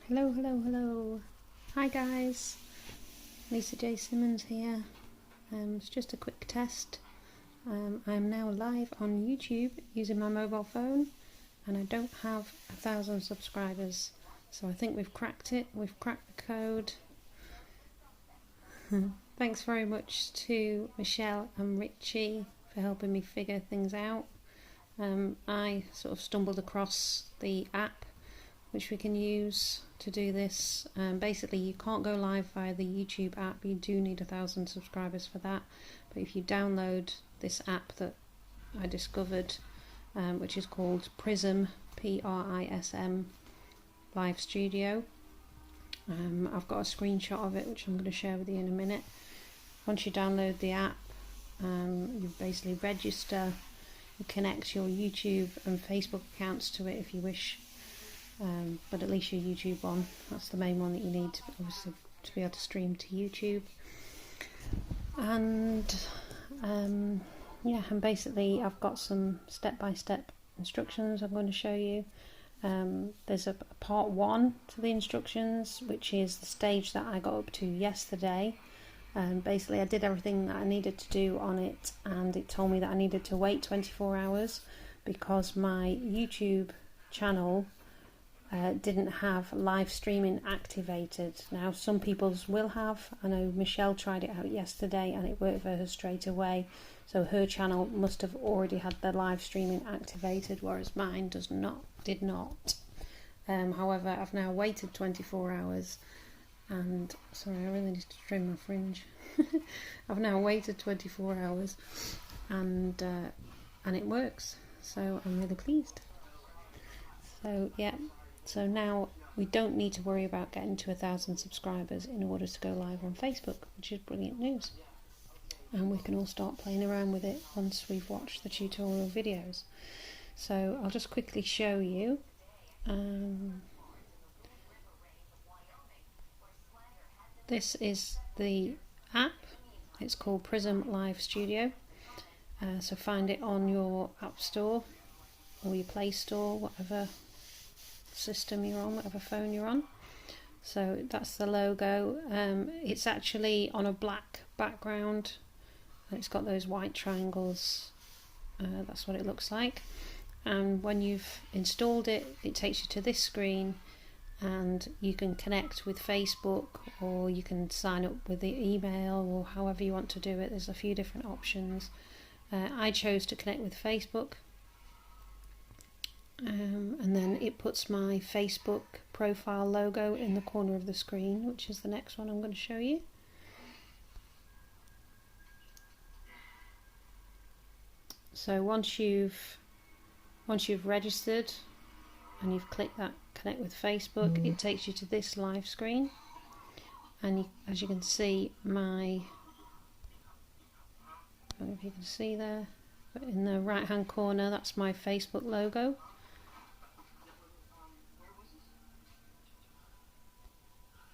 Hello, hello, hello. Hi guys, Lisa J. Simmons here. It's just a quick test. I'm now live on YouTube using my mobile phone and I don't have 1,000 subscribers. So I think we've cracked it, we've cracked the code. Thanks very much to Michelle and Richie for helping me figure things out. I sort of stumbled across the app which we can use to do this. Basically you can't go live via the YouTube app, you do need 1,000 subscribers for that, but if you download this app that I discovered, which is called PRISM, P-R-I-S-M Live Studio, I've got a screenshot of it which I'm going to share with you in a minute. Once you download the app, you basically register, you connect your YouTube and Facebook accounts to it if you wish. But at least your YouTube one, that's the main one that you need to, obviously, to be able to stream to YouTube. And yeah, and basically I've got some step-by-step instructions I'm going to show you. There's a part 1 to the instructions, which is the stage that I got up to yesterday. Basically I did everything that I needed to do on it, and it told me that I needed to wait 24 hours because my YouTube channel didn't have live streaming activated. Now some people's will have. I know Michelle tried it out yesterday and it worked for her straight away, so her channel must have already had the live streaming activated, whereas mine did not. However, I've now waited 24 hours and sorry, I really need to trim my fringe. I've now waited 24 hours and it works, so I'm really pleased. So yeah, so now we don't need to worry about getting to 1,000 subscribers in order to go live on Facebook, which is brilliant news. And we can all start playing around with it once we've watched the tutorial videos. So I'll just quickly show you. This is the app. It's called PRISM Live Studio. So find it on your App Store or your Play Store, whatever system you're on, whatever phone you're on. So that's the logo. It's actually on a black background. It's got those white triangles. That's what it looks like. And when you've installed it, it takes you to this screen, and you can connect with Facebook, or you can sign up with the email, or however you want to do it. There's a few different options. I chose to connect with Facebook. And then it puts my Facebook profile logo in the corner of the screen, which is the next one I'm going to show you. So once you've registered and you've clicked that connect with Facebook, it takes you to this live screen, and as you can see, I don't know if you can see there, but in the right hand corner, that's my Facebook logo.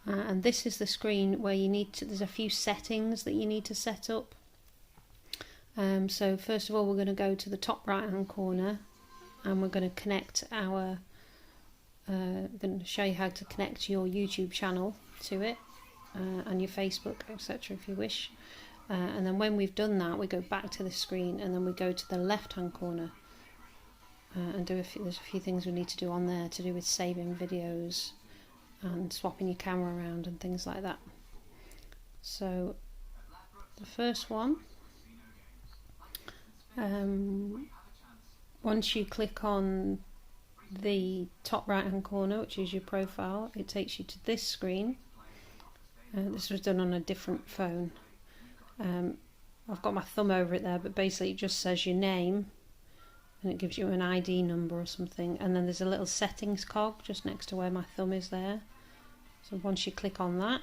And this is the screen where you need to, there's a few settings that you need to set up. So first of all, we're going to go to the top right hand corner and we're going to connect our, I'm going to show you how to connect your YouTube channel to it, and your Facebook, etc. if you wish. And then when we've done that, we go back to the screen and then we go to the left hand corner and there's a few things we need to do on there to do with saving videos and swapping your camera around and things like that. So the first one, once you click on the top right hand corner, which is your profile, it takes you to this screen. This was done on a different phone. I've got my thumb over it there, but basically it just says your name and it gives you an ID number or something, and then there's a little settings cog just next to where my thumb is there. So once you click on that,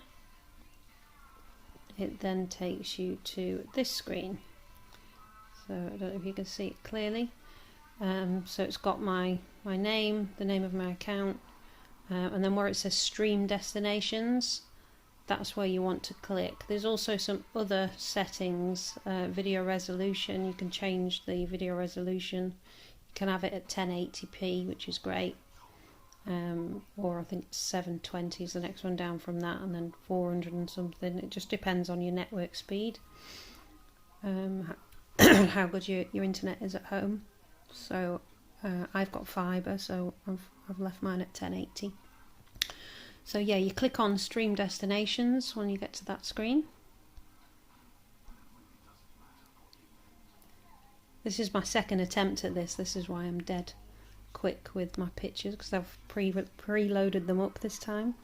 it then takes you to this screen. So I don't know if you can see it clearly. So it's got my name, the name of my account, and then where it says stream destinations, that's where you want to click. There's also some other settings, video resolution. You can change the video resolution. You can have it at 1080p, which is great. or I think 720 is the next one down from that, and then 400 and something. It just depends on your network speed, how good your internet is at home. So I've got fibre, so I've left mine at 1080. So yeah, you click on Stream Destinations when you get to that screen. This is my second attempt at this. This is why I'm dead quick with my pictures, because I've preloaded them up this time.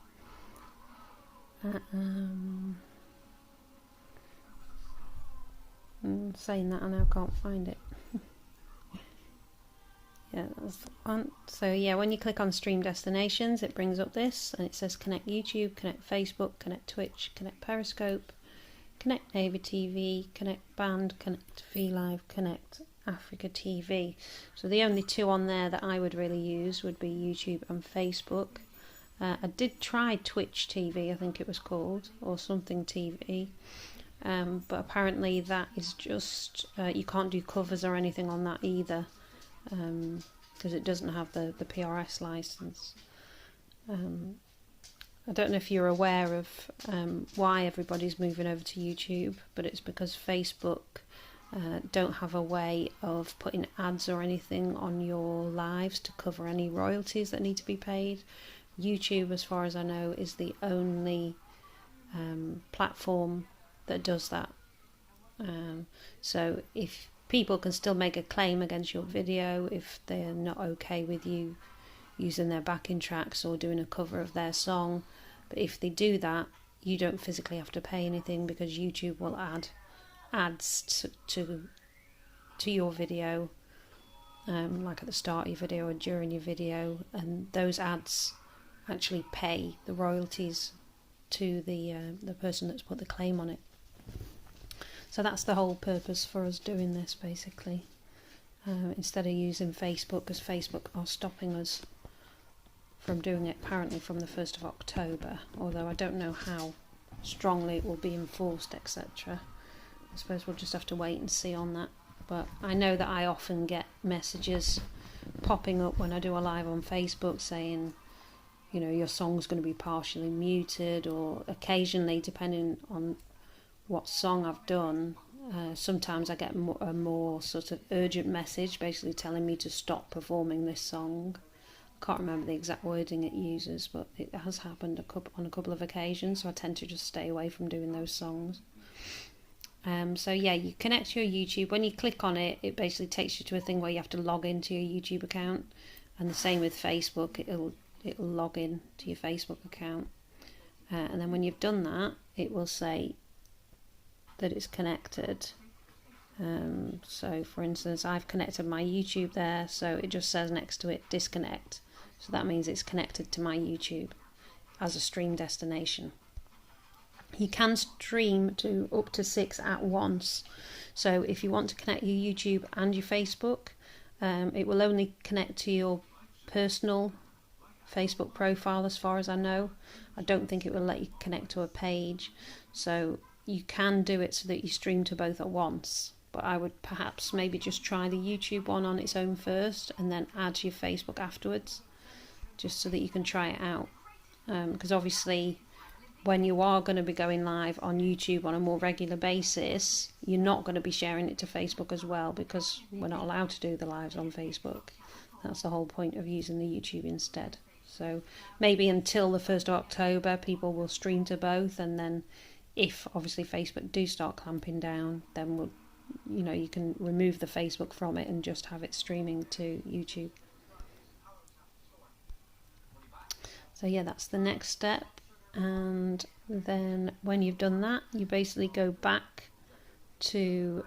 Saying that, I now can't find it. Yeah, that's the one. So yeah, when you click on Stream Destinations, it brings up this, and it says connect YouTube, connect Facebook, connect Twitch, connect Periscope, connect Navy TV, connect Band, connect VLive, connect Africa TV. So the only two on there that I would really use would be YouTube and Facebook. I did try Twitch TV, I think it was called, or something TV, but apparently that is just, you can't do covers or anything on that either, because it doesn't have the PRS license. I don't know if you're aware of why everybody's moving over to YouTube, but it's because Facebook don't have a way of putting ads or anything on your lives to cover any royalties that need to be paid. YouTube, as far as I know, is the only platform that does that. So if people can still make a claim against your video if they're not okay with you using their backing tracks or doing a cover of their song, but if they do that, you don't physically have to pay anything, because YouTube will add ads to your video, like at the start of your video or during your video, and those ads actually pay the royalties to the person that's put the claim on it. So that's the whole purpose for us doing this, basically, instead of using Facebook, because Facebook are stopping us from doing it apparently from the 1st of October, although I don't know how strongly it will be enforced, etc. I suppose we'll just have to wait and see on that. But I know that I often get messages popping up when I do a live on Facebook saying, you know, your song's going to be partially muted, or occasionally, depending on what song I've done, sometimes I get a more sort of urgent message basically telling me to stop performing this song. I can't remember the exact wording it uses, but it has happened on a couple of occasions, so I tend to just stay away from doing those songs. So yeah, you connect to your YouTube. When you click on it, it basically takes you to a thing where you have to log into your YouTube account, and the same with Facebook. It'll log in to your Facebook account, and then when you've done that, it will say that it's connected. So for instance, I've connected my YouTube there, so it just says next to it disconnect, so that means it's connected to my YouTube as a stream destination. You can stream to up to 6 at once, so if you want to connect your YouTube and your Facebook, it will only connect to your personal Facebook profile, as far as I know. I don't think it will let you connect to a page, so you can do it so that you stream to both at once, but I would perhaps maybe just try the YouTube one on its own first and then add your Facebook afterwards, just so that you can try it out, because obviously when you are going to be going live on YouTube on a more regular basis, you're not going to be sharing it to Facebook as well, because we're not allowed to do the lives on Facebook. That's the whole point of using the YouTube instead. So maybe until the 1st of October people will stream to both, and then if obviously Facebook do start clamping down, then we'll, you know, you can remove the Facebook from it and just have it streaming to YouTube. So yeah, that's the next step. And then when you've done that, you basically go back to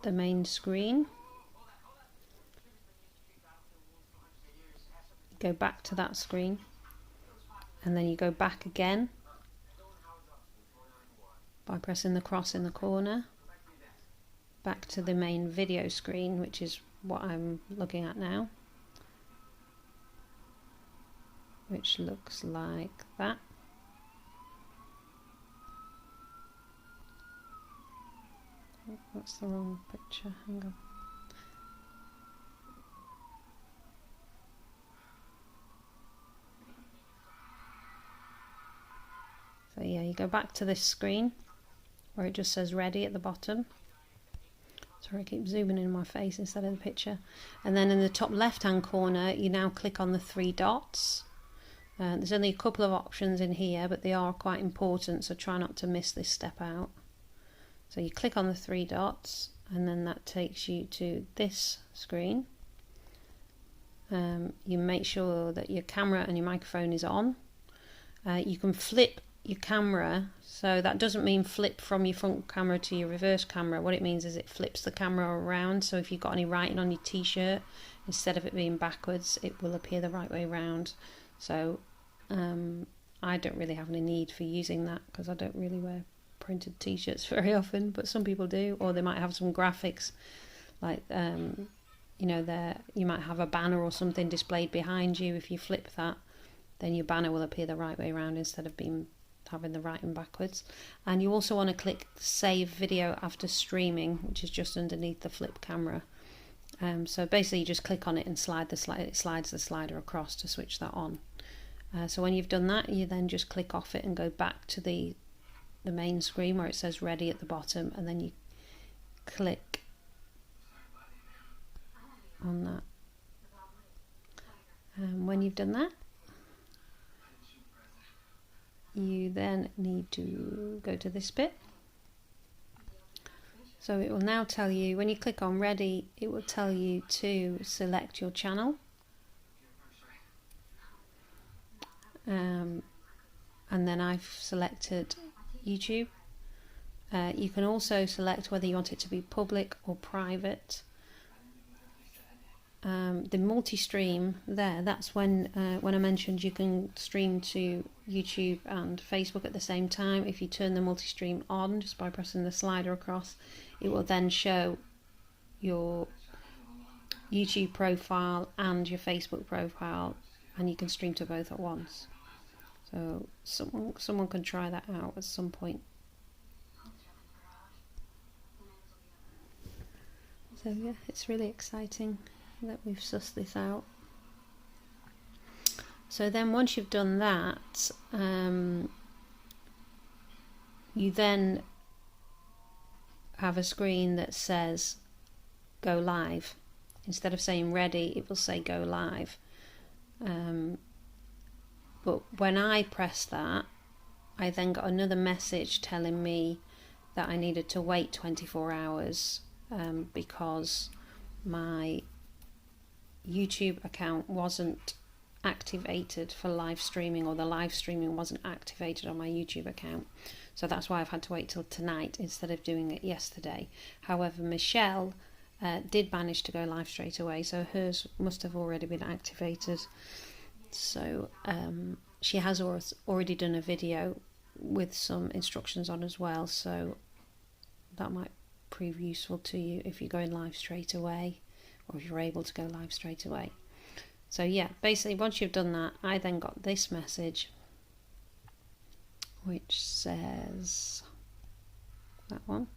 the main screen. Go back to that screen, and then you go back again by pressing the cross in the corner, back to the main video screen, which is what I'm looking at now, which looks like that. Oh, that's the wrong picture, hang on. yeah, you go back to this screen where it just says ready at the bottom. Sorry, I keep zooming in my face instead of the picture. And then in the top left hand corner, you now click on the 3 dots. There's only a couple of options in here, but they are quite important, so try not to miss this step out. So you click on the 3 dots, and then that takes you to this screen. You make sure that your camera and your microphone is on. You can flip your camera, so that doesn't mean flip from your front camera to your reverse camera. What it means is it flips the camera around, so if you've got any writing on your t-shirt, instead of it being backwards, it will appear the right way around. So I don't really have any need for using that because I don't really wear printed t-shirts very often, but some people do, or they might have some graphics like you know, you might have a banner or something displayed behind you. If you flip that, then your banner will appear the right way around instead of having the writing backwards. And you also want to click save video after streaming, which is just underneath the flip camera. So basically you just click on it and it slides the slider across to switch that on. So when you've done that, you then just click off it and go back to the main screen where it says ready at the bottom, and then you click on that. And when you've done that, you then need to go to this bit. So it will now tell you, when you click on ready, it will tell you to select your channel. And then I've selected YouTube. You can also select whether you want it to be public or private. The multi-stream there, that's when I mentioned you can stream to YouTube and Facebook at the same time. If you turn the multi-stream on just by pressing the slider across, it will then show your YouTube profile and your Facebook profile, and you can stream to both at once. So someone can try that out at some point. So yeah, it's really exciting that we've sussed this out. So then once you've done that, you then have a screen that says go live. Instead of saying ready, it will say go live. But when I pressed that, I then got another message telling me that I needed to wait 24 hours because my YouTube account wasn't activated for live streaming, or the live streaming wasn't activated on my YouTube account. So that's why I've had to wait till tonight instead of doing it yesterday. However, Michelle did manage to go live straight away, so hers must have already been activated. So she has already done a video with some instructions on as well, so that might prove useful to you if you're going live straight away, or if you're able to go live straight away. So yeah, basically once you've done that, I then got this message which says that one,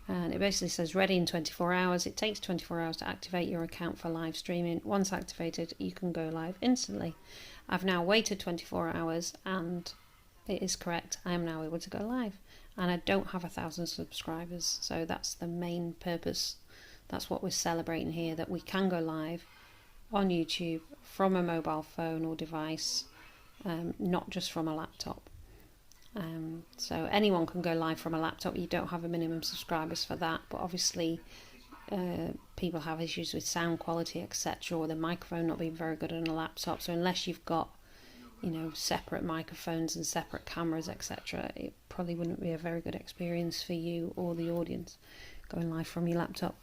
and it basically says ready in 24 hours. It takes 24 hours to activate your account for live streaming. Once activated, you can go live instantly. I've now waited 24 hours and it is correct. I am now able to go live, and I don't have 1,000 subscribers, so that's the main purpose. That's what we're celebrating here, that we can go live on YouTube from a mobile phone or device, not just from a laptop. So anyone can go live from a laptop. You don't have a minimum subscribers for that, but obviously people have issues with sound quality, etc., or the microphone not being very good on a laptop. So unless you've got, you know, separate microphones and separate cameras, etc., it probably wouldn't be a very good experience for you or the audience going live from your laptop.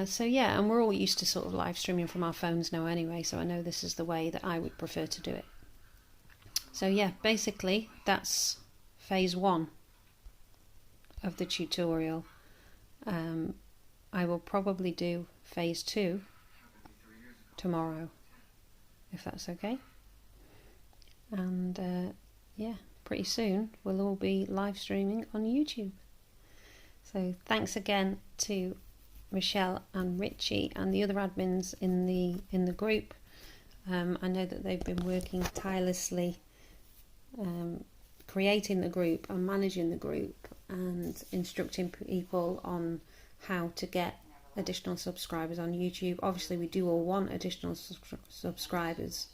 So yeah, and we're all used to sort of live streaming from our phones now anyway, so I know this is the way that I would prefer to do it. So yeah, basically that's phase 1 of the tutorial. I will probably do phase 2 tomorrow, if that's okay. And yeah, pretty soon we'll all be live streaming on YouTube. So thanks again to Michelle and Richie and the other admins in the group. I know that they've been working tirelessly creating the group and managing the group and instructing people on how to get additional subscribers on YouTube. Obviously we do all want additional subscribers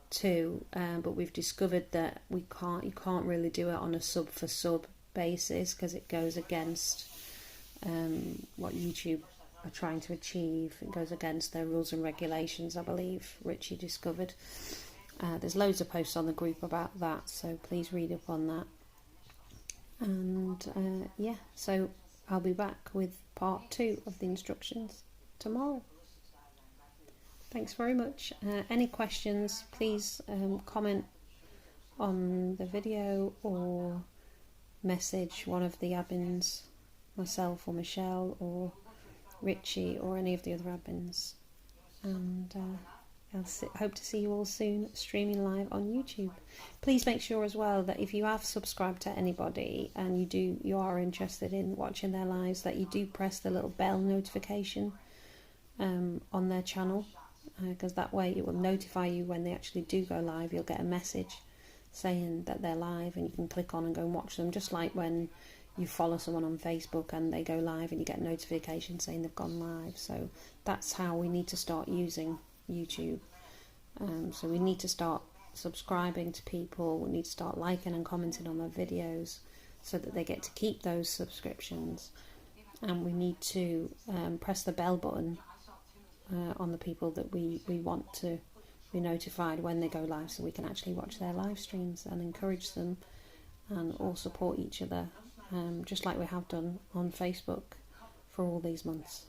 too, but we've discovered that you can't really do it on a sub for sub basis, because it goes against what YouTube are trying to achieve. It goes against their rules and regulations, I believe Richie discovered. There's loads of posts on the group about that, so please read up on that. And yeah, so I'll be back with part 2 of the instructions tomorrow. Thanks very much. Any questions, please comment on the video or message one of the admins, myself or Michelle or Richie or any of the other admins. And hope to see you all soon streaming live on YouTube. Please make sure as well that if you have subscribed to anybody and you are interested in watching their lives, that you do press the little bell notification on their channel, because that way it will notify you when they actually do go live. You'll get a message saying that they're live, and you can click on and go and watch them, just like when you follow someone on Facebook and they go live and you get a notification saying they've gone live. So that's how we need to start using YouTube. So we need to start subscribing to people, we need to start liking and commenting on their videos so that they get to keep those subscriptions, and we need to press the bell button on the people that we want to be notified when they go live, so we can actually watch their live streams and encourage them and all support each other, just like we have done on Facebook for all these months.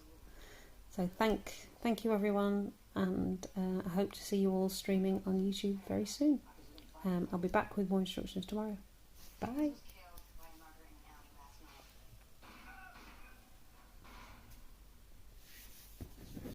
So thank you everyone, and I hope to see you all streaming on YouTube very soon. I'll be back with more instructions tomorrow. Bye.